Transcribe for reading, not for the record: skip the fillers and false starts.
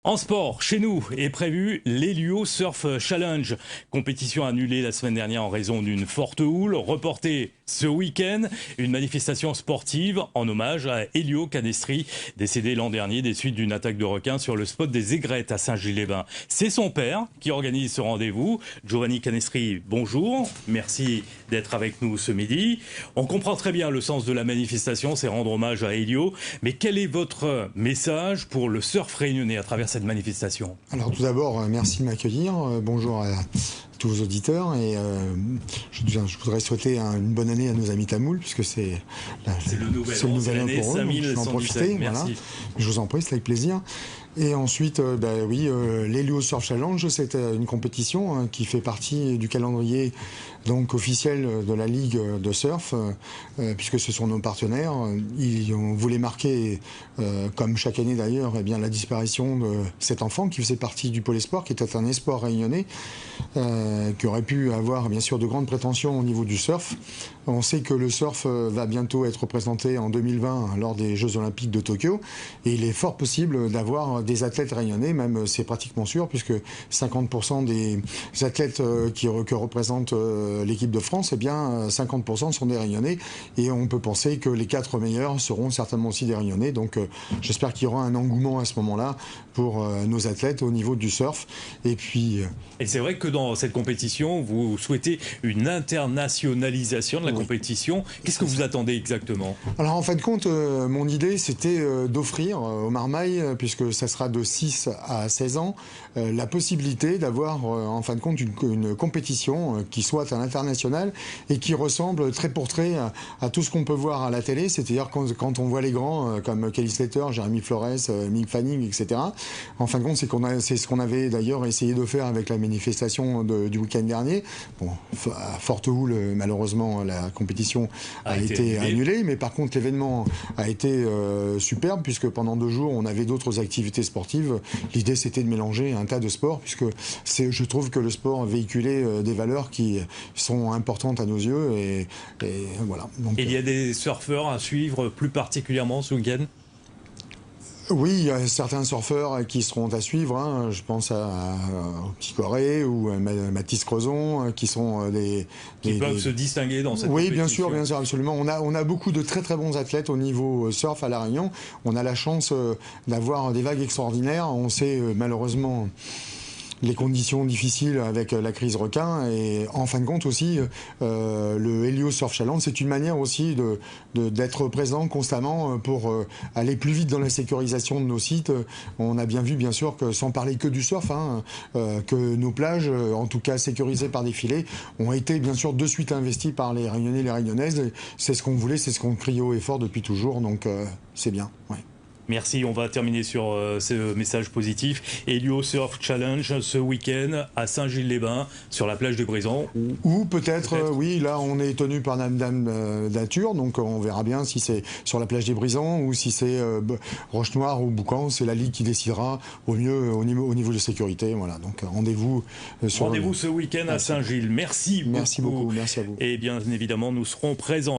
En sport, chez nous, est prévu l'Helio Surf Challenge. Compétition annulée la semaine dernière en raison d'une forte houle. Reportée ce week-end, une manifestation sportive en hommage à Elio Canestri, décédé l'an dernier des suites d'une attaque de requin sur le spot des Aigrettes à Saint-Gilles-les-Bains. C'est son père qui organise ce rendez-vous. Giovanni Canestri, bonjour. Merci d'être avec nous ce midi. On comprend très bien le sens de la manifestation, c'est rendre hommage à Elio. Mais quel est votre message pour le surf réunionnais à travers cette manifestation? Alors tout d'abord, merci de m'accueillir. Bonjour à tous vos auditeurs et je voudrais souhaiter une bonne année à nos amis tamouls puisque c'est le nouvel an pour eux. Je vais en profiter. Merci. Voilà. Je vous en prie, c'est avec plaisir. Et ensuite, l'Helio Surf Challenge, c'est une compétition qui fait partie du calendrier donc officiel de la Ligue de surf, puisque ce sont nos partenaires. On voulait marquer, comme chaque année d'ailleurs, la disparition de cet enfant qui faisait partie du pôle espoir, qui était un espoir réunionnais, qui aurait pu avoir bien sûr de grandes prétentions au niveau du surf. On sait que le surf va bientôt être présenté en 2020 lors des Jeux Olympiques de Tokyo, et il est fort possible d'avoir des athlètes réunionnais, même c'est pratiquement sûr, puisque 50% des athlètes que représente l'équipe de France, 50% sont des Réunionnais, et on peut penser que les 4 meilleurs seront certainement aussi des Réunionnais. Donc j'espère qu'il y aura un engouement à ce moment-là pour nos athlètes au niveau du surf. Et c'est vrai que dans cette compétition, vous souhaitez une internationalisation de la compétition. Qu'est-ce que vous attendez exactement? Alors en fin de compte, mon idée c'était d'offrir aux marmailles, puisque ça sera de 6 à 16 ans, la possibilité d'avoir en fin de compte une compétition qui soit à l'international et qui ressemble trait pour trait à tout ce qu'on peut voir à la télé, c'est-à-dire quand on voit les grands comme Kelly Slater, Jeremy Flores, Mick Fanning, etc. En fin de compte, c'est ce qu'on avait d'ailleurs essayé de faire avec la manifestation du week-end dernier. Bon, à forte houle, malheureusement, la compétition a été annulée, mais par contre l'événement a été superbe, puisque pendant 2 jours on avait d'autres activités sportives. L'idée c'était de mélanger un tas de sports, puisque je trouve que le sport véhiculait des valeurs qui sont importantes à nos yeux, et voilà. Donc, il y a des surfeurs à suivre plus particulièrement ce week-end? Oui, il y a certains surfeurs qui seront à suivre, hein. Je pense au Petit Corée ou à Mathis Crezon, qui sont qui peuvent se distinguer dans cette compétition. Oui, bien sûr, absolument. On a beaucoup de très très bons athlètes au niveau surf à La Réunion. On a la chance d'avoir des vagues extraordinaires. On sait malheureusement les conditions difficiles avec la crise requin, et en fin de compte aussi le Helio Surf Challenge, c'est une manière aussi d'être présent constamment pour aller plus vite dans la sécurisation de nos sites. On a bien vu bien sûr que, sans parler que du surf, que nos plages, en tout cas sécurisées par des filets, ont été bien sûr de suite investies par les Réunionnais et les Réunionnaises. C'est ce qu'on voulait, c'est ce qu'on crie haut et fort depuis toujours, donc c'est bien. Ouais. Merci, on va terminer sur ce message positif. Helio Surf Challenge ce week-end à Saint-Gilles-les-Bains, sur la plage de Brisant. Ou peut-être, oui, là on est tenu par Dame Nature, donc on verra bien si c'est sur la plage des Brisants ou si c'est Roche-Noire ou Boucan. C'est la Ligue qui décidera au mieux au niveau de sécurité. Voilà, donc rendez-vous ce week-end à Saint-Gilles. Merci beaucoup. Merci à vous. Et bien évidemment, nous serons présents.